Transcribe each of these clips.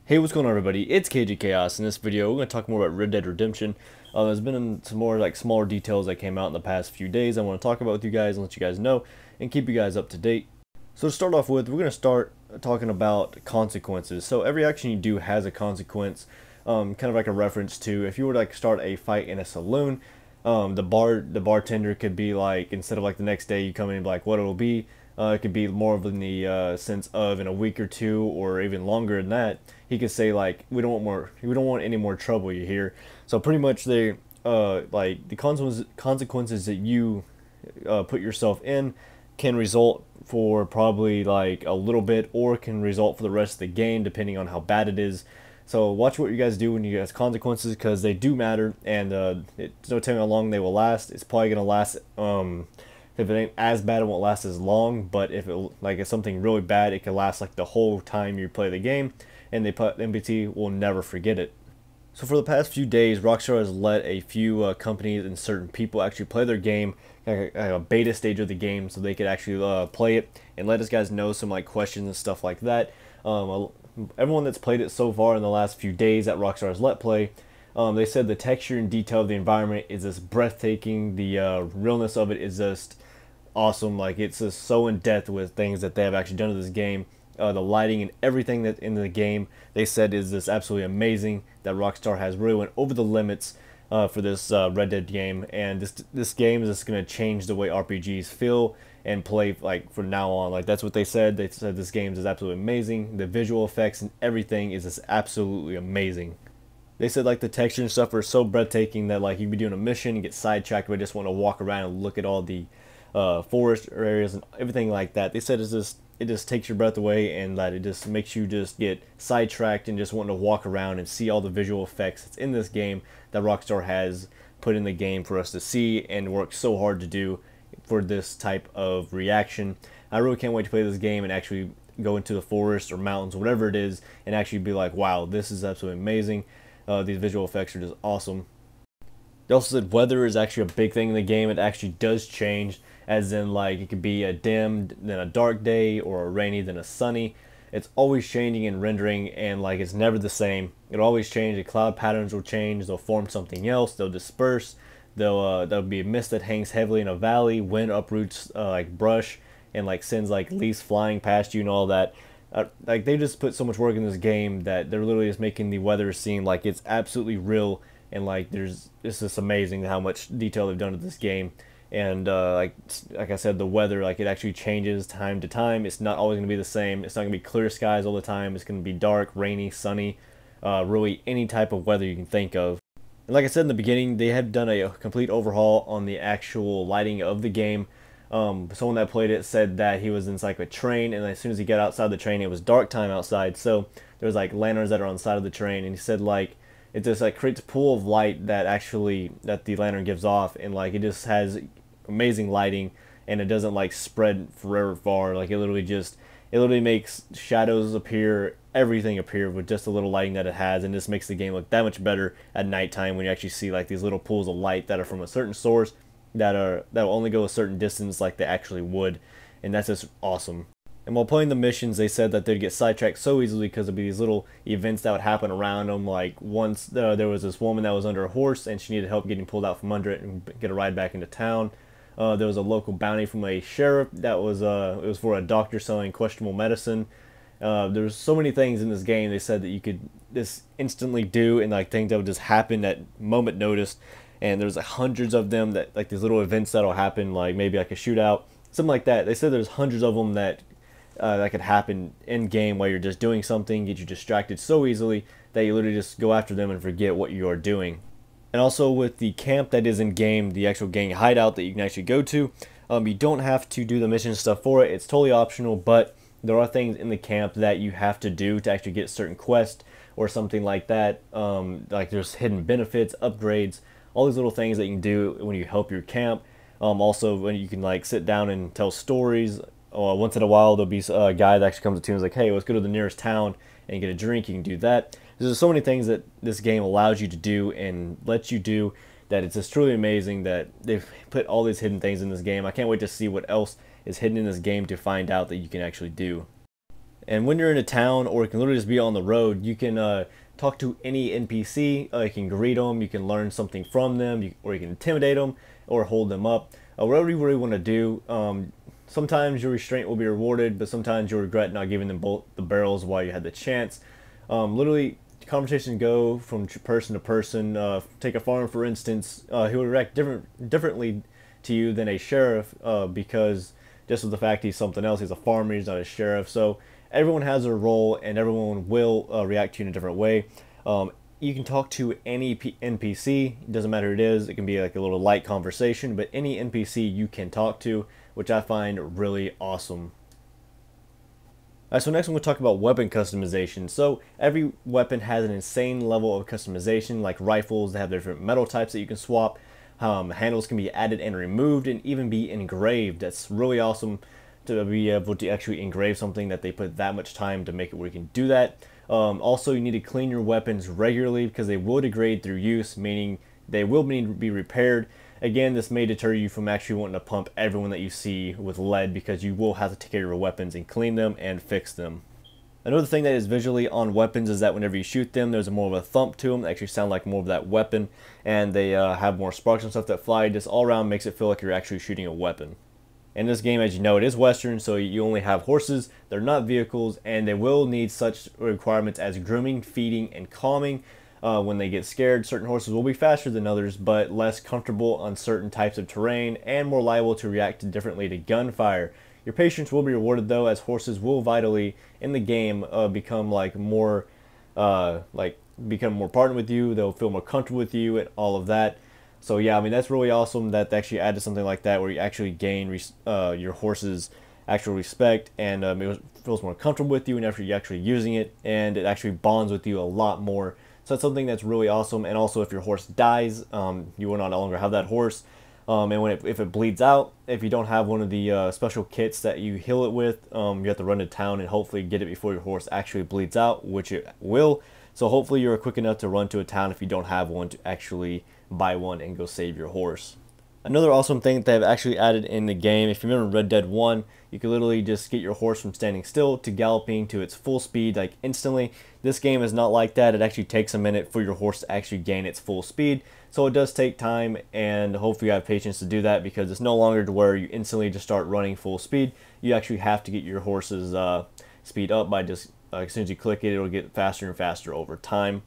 Hey, what's going on, everybody? It's KG Chaos. In this video, we're going to talk more about Red Dead Redemption. There's been some more smaller details that came out in the past few days I want to talk about with you guys and let you guys know and keep you guys up to date. So to start off with, we're going to start talking about consequences. So every action you do has a consequence, kind of like a reference to if you were to start a fight in a saloon, the bartender could be like, instead of the next day you come in and be like what it'll be, it could be more of in the sense of in a week or two or even longer than that. He could say we don't want any more trouble, you hear? So pretty much the consequences that you put yourself in can result for probably a little bit, or can result for the rest of the game depending on how bad it is. So watch what you guys do when you guys consequences, because they do matter, and it's no telling how long they will last. It's probably gonna last. If it ain't as bad, it won't last as long. But if it's something really bad, it can last the whole time you play the game, and the NPC will never forget it. So for the past few days, Rockstar has let a few companies and certain people actually play their game, a beta stage of the game, so they could actually play it and let us guys know some questions and stuff like that. Everyone that's played it so far in the last few days that Rockstar has let play, they said the texture and detail of the environment is just breathtaking. The realness of it is just awesome. It's just so in depth with things that they have actually done to this game. The lighting and everything that's in the game, they said, is just absolutely amazing. That Rockstar has really went over the limits for this Red Dead game, and this game is just going to change the way RPGs feel and play from now on. That's what they said. They said this game is absolutely amazing. The visual effects and everything is just absolutely amazing. They said the texture and stuff are so breathtaking that you'd be doing a mission and get sidetracked, but just want to walk around and look at all the forest areas and everything like that. They said it just takes your breath away, and that it just makes you just get sidetracked and just wanting to walk around and see all the visual effects that's in this game that Rockstar has put in the game for us to see and work so hard to do for this type of reaction. I really can't wait to play this game and actually go into the forest or mountains, whatever it is, and actually be like, wow, this is absolutely amazing. These visual effects are just awesome. They also said weather is actually a big thing in the game. It actually does change, as in it could be a dim then a dark day, or a rainy then a sunny. It's always changing and rendering, and it's never the same. It'll always change. The cloud patterns will change. They'll form something else. They'll disperse. There'll be a mist that hangs heavily in a valley. Wind uproots brush and sends leaves flying past you and all that. They just put so much work in this game that they're literally just making the weather seem like it's absolutely real, and it's just amazing how much detail they've done to this game. And like I said, the weather, it actually changes time to time. It's not always going to be the same. It's not going to be clear skies all the time. It's going to be dark, rainy, sunny, really any type of weather you can think of. And like I said in the beginning, they had done a complete overhaul on the actual lighting of the game. Someone that played it said that he was inside a train, and as soon as he got outside the train, it was dark time outside. So there was lanterns that are on the side of the train, and he said it just creates a pool of light that the lantern gives off, and it just has amazing lighting, and it doesn't spread forever far. It literally makes shadows appear, everything appear with just a little lighting that it has, and this makes the game look that much better at nighttime when you actually see these little pools of light that are from a certain source that will only go a certain distance they actually would, and that's just awesome. And while playing the missions, they said that they'd get sidetracked so easily because of these little events that would happen around them. Once there was this woman that was under a horse, and she needed help getting pulled out from under it and get a ride back into town. There was a local bounty from a sheriff that was it was for a doctor selling questionable medicine. There's so many things in this game they said that you could just instantly do, and things that would just happen at moment notice. And there's hundreds of them, that these little events that'll happen, maybe a shootout, something like that. They said there's hundreds of them that could happen in game while you're just doing something, get you distracted so easily that you literally just go after them and forget what you are doing. And also with the camp that is in game, the actual gang hideout that you can actually go to, you don't have to do the mission stuff for it. It's totally optional, but there are things in the camp that you have to do to actually get certain quests or something like that. There's hidden benefits, upgrades, all these little things that you can do when you help your camp. Also, when you can sit down and tell stories. Once in a while, there'll be a guy that actually comes to you and is hey, let's go to the nearest town and get a drink. You can do that. There's so many things that this game allows you to do and lets you do, that it's just truly amazing that they've put all these hidden things in this game. I can't wait to see what else is hidden in this game to find out that you can actually do. And when you're in a town, or it can literally just be on the road, you can talk to any NPC. You can greet them, you can learn something from them, or you can intimidate them or hold them up. Whatever you really want to do. Sometimes your restraint will be rewarded, but sometimes you'll regret not giving them both the barrels while you had the chance. Literally, conversations go from person to person. Take a farmer, for instance. He would react differently to you than a sheriff because just with the fact he's something else. He's a farmer, he's not a sheriff. So everyone has their role, and everyone will react to you in a different way. You can talk to any NPC, it doesn't matter who it is. It can be like a little light conversation, but any NPC you can talk to, which I find really awesome. Alright, so next I'm going to talk about weapon customization. So every weapon has an insane level of customization. Like rifles, they have different metal types that you can swap. Handles can be added and removed, and even be engraved. That's really awesome to be able to actually engrave something, that they put that much time to make it where you can do that. Also, you need to clean your weapons regularly because they will degrade through use, meaning they will need to be repaired. Again, this may deter you from actually wanting to pump everyone that you see with lead, because you will have to take care of your weapons and clean them and fix them. Another thing that is visually on weapons is that whenever you shoot them, there's more of a thump to them. They actually sound like more of that weapon, and they have more sparks and stuff that fly. Just all around makes it feel like you're actually shooting a weapon. In this game, as you know, it is Western, so you only have horses. They're not vehicles, and they will need such requirements as grooming, feeding, and calming. When they get scared, certain horses will be faster than others, but less comfortable on certain types of terrain, and more liable to react differently to gunfire. Your patience will be rewarded, though, as horses will vitally in the game become more partnered with you. They'll feel more comfortable with you and all of that. So yeah, I mean, that's really awesome that they actually added something like that, where you actually gain your horse's actual respect, and it feels more comfortable with you, and after you're actually using it, and it actually bonds with you a lot more. So that's something that's really awesome. And also, if your horse dies, you will no longer have that horse. And if it bleeds out, if you don't have one of the special kits that you heal it with, you have to run to town and hopefully get it before your horse actually bleeds out, which it will. So hopefully you're quick enough to run to a town if you don't have one to actually buy one and go save your horse. Another awesome thing that they've actually added in the game, if you remember Red Dead 1, you can literally just get your horse from standing still to galloping to its full speed like instantly. This game is not like that. It actually takes a minute for your horse to actually gain its full speed. So it does take time, and hopefully you have patience to do that, because it's no longer to where you instantly just start running full speed. You actually have to get your horse's speed up by just, as soon as you click it, it'll get faster and faster over time.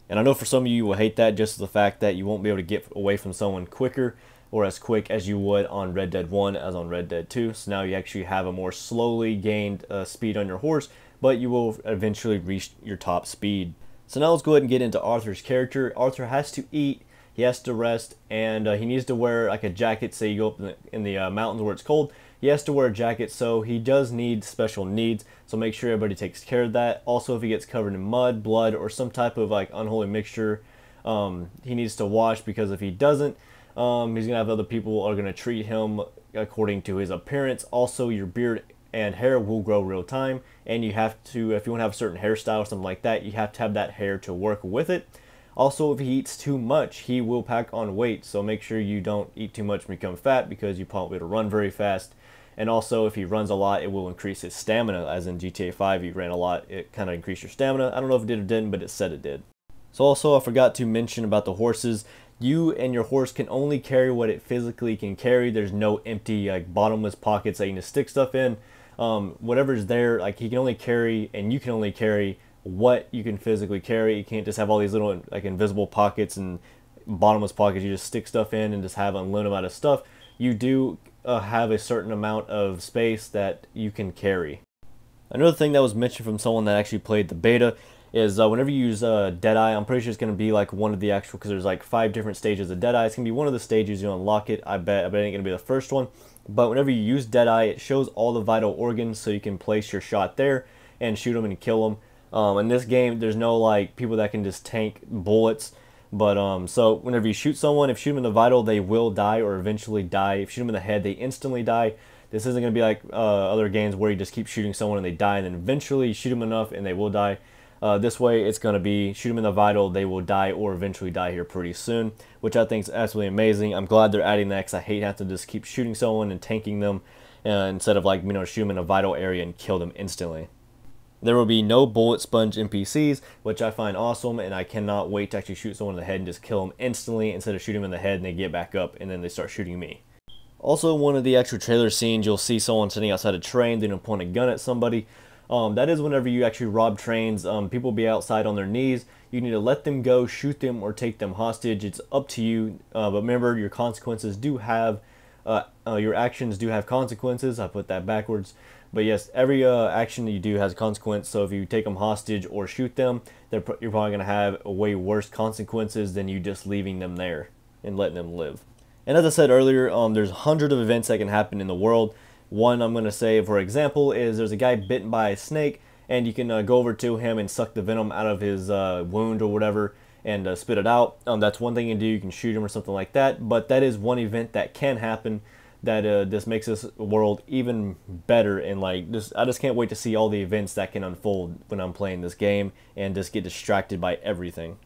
And I know for some of you will hate that, just the fact that you won't be able to get away from someone quicker or as quick as you would on Red Dead 1 as on Red Dead 2. So now you actually have a more slowly gained speed on your horse, but you will eventually reach your top speed. So now let's go ahead and get into Arthur's character. Arthur has to eat, he has to rest, and he needs to wear like a jacket. Say you go up in the mountains where it's cold, he has to wear a jacket, so he does need special needs. So make sure everybody takes care of that. Also, if he gets covered in mud, blood, or some type of like unholy mixture, he needs to wash, because if he doesn't, he's gonna have other people are gonna treat him according to his appearance. Also, your beard and hair will grow real time, and you have to, if you want to have a certain hairstyle or something like that, you have to have that hair to work with it. Also, if he eats too much, he will pack on weight, so make sure you don't eat too much and become fat, because you probably will run very fast. And also, if he runs a lot, it will increase his stamina, as in GTA 5, he ran a lot, it kind of increased your stamina. I don't know if it did or didn't, but it said it did. So also, I forgot to mention about the horses. You and your horse can only carry what it physically can carry. There's no empty, like, bottomless pockets that you can just stick stuff in. Whatever's there, like, he can only carry, and you can only carry what you can physically carry. You can't just have all these little, like, invisible pockets and bottomless pockets you just stick stuff in and just have an unlimited amount of stuff. You do have a certain amount of space that you can carry. Another thing that was mentioned from someone that actually played the beta is whenever you use Deadeye, I'm pretty sure it's going to be like one of the actual, because there's like 5 different stages of Deadeye. It's going to be one of the stages you unlock it. I bet it ain't going to be the first one. But whenever you use Deadeye, it shows all the vital organs, so you can place your shot there and shoot them and kill them. In this game, there's no like people that can just tank bullets. But so whenever you shoot someone, if you shoot them in the vital, they will die or eventually die. If you shoot them in the head, they instantly die. This isn't going to be like other games where you just keep shooting someone and they die, and then eventually you shoot them enough and they will die. This way, it's going to be shoot them in the vital, they will die or eventually die here pretty soon, which I think is absolutely amazing. I'm glad they're adding that, because I hate having to just keep shooting someone and tanking them instead of, like, shoot them in a vital area and kill them instantly. There will be no bullet sponge NPCs, which I find awesome, and I cannot wait to actually shoot someone in the head and just kill them instantly instead of shooting them in the head and they get back up and then they start shooting me. Also, one of the extra trailer scenes, you'll see someone sitting outside a train, then point a gun at somebody. That is whenever you actually rob trains. People will be outside on their knees. You need to let them go, shoot them, or take them hostage. It's up to you. But remember, your consequences do have, your actions do have consequences. I put that backwards. But yes, every action that you do has a consequence. So if you take them hostage or shoot them, you're probably going to have way worse consequences than you just leaving them there and letting them live. And as I said earlier, there's hundreds of events that can happen in the world. One I'm going to say, for example, is there's a guy bitten by a snake, and you can go over to him and suck the venom out of his wound or whatever and spit it out. That's one thing you can do. You can shoot him or something like that. But that is one event that can happen that this makes this world even better. And like I just can't wait to see all the events that can unfold when I'm playing this game and just get distracted by everything.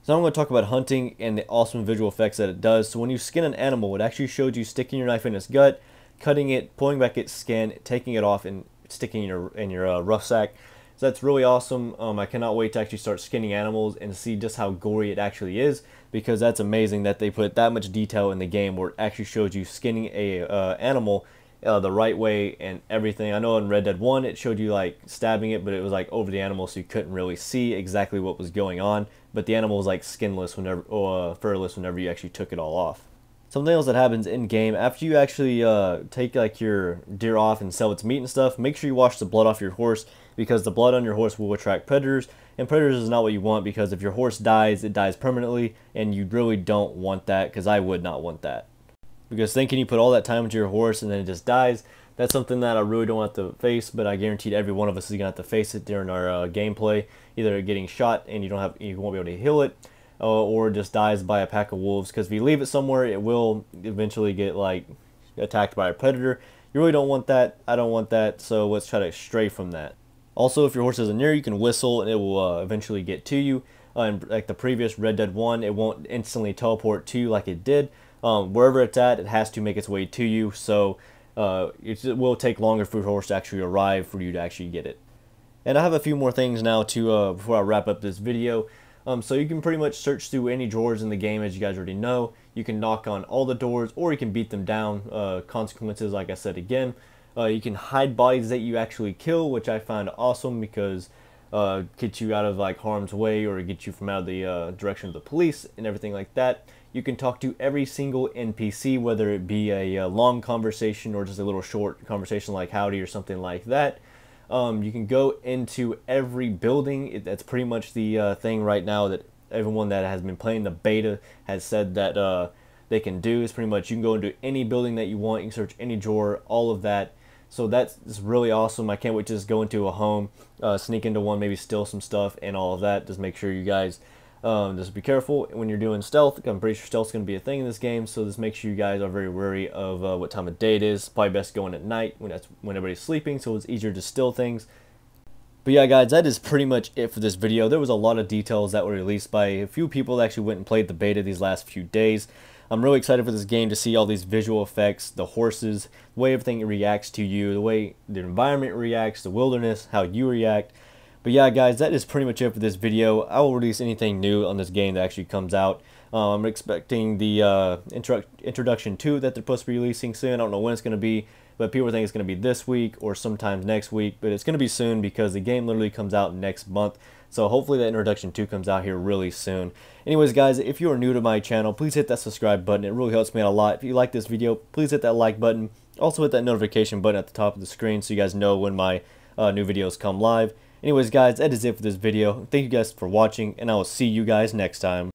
So I'm going to talk about hunting and the awesome visual effects that it does. So when you skin an animal, it actually shows you sticking your knife in its gut, cutting it, pulling back its skin, taking it off, and sticking in your rough sack. So that's really awesome. I cannot wait to actually start skinning animals and see just how gory it actually is, because that's amazing that they put that much detail in the game where it actually shows you skinning a animal the right way and everything. I know in Red Dead 1 it showed you like stabbing it, but it was like over the animal, so you couldn't really see exactly what was going on. But the animal was like skinless whenever, or furless whenever you actually took it all off. Something else that happens in game, after you actually take like your deer off and sell its meat and stuff, make sure you wash the blood off your horse, because the blood on your horse will attract predators, and predators is not what you want, because if your horse dies, it dies permanently, and you really don't want that, because I would not want that. Because thinking you put all that time into your horse and then it just dies, that's something that I really don't have to face, but I guarantee every one of us is going to have to face it during our gameplay, either getting shot and you won't be able to heal it, or just dies by a pack of wolves, because if you leave it somewhere, it will eventually get like attacked by a predator. You really don't want that. I don't want that, so let's try to stray from that. Also, if your horse isn't near, you can whistle and it will eventually get to you. And like the previous Red Dead 1, it won't instantly teleport to you like it did. Wherever it's at, it has to make its way to you, so it will take longer for your horse to actually arrive for you to actually get it. And I have a few more things now to before I wrap up this video. So you can pretty much search through any drawers in the game, as you guys already know. You can knock on all the doors, or you can beat them down. Consequences, like I said again. You can hide bodies that you actually kill, which I find awesome, because get you out of like harm's way, or get you from out of the direction of the police and everything like that. You can talk to every single NPC, whether it be a long conversation or just a little short conversation like howdy or something like that. You can go into every building. That's pretty much the thing right now that everyone that has been playing the beta has said that they can do. Is pretty much you can go into any building that you want. You can search any drawer, all of that. So that's really awesome. I can't wait to just go into a home, sneak into one, maybe steal some stuff and all of that. Just make sure you guys just be careful when you're doing stealth. I'm pretty sure stealth's going to be a thing in this game, so just make sure you guys are very wary of what time of day it is. Probably best going at night when everybody's sleeping, so it's easier to steal things. But yeah, guys, that is pretty much it for this video. There was a lot of details that were released by a few people that actually went and played the beta these last few days. I'm really excited for this game to see all these visual effects, the horses, the way everything reacts to you, the way the environment reacts, the wilderness, how you react. But yeah, guys, that is pretty much it for this video. I will release anything new on this game that actually comes out. I'm expecting the Introduction 2 that they're supposed to be releasing soon. I don't know when it's going to be, but people think it's going to be this week or sometimes next week. But it's going to be soon, because the game literally comes out next month. So hopefully that Introduction 2 comes out here really soon. Anyways, guys, if you are new to my channel, please hit that subscribe button. It really helps me out a lot. If you like this video, please hit that like button. Also hit that notification button at the top of the screen so you guys know when my new videos come live. Anyways, guys, that is it for this video. Thank you guys for watching, and I will see you guys next time.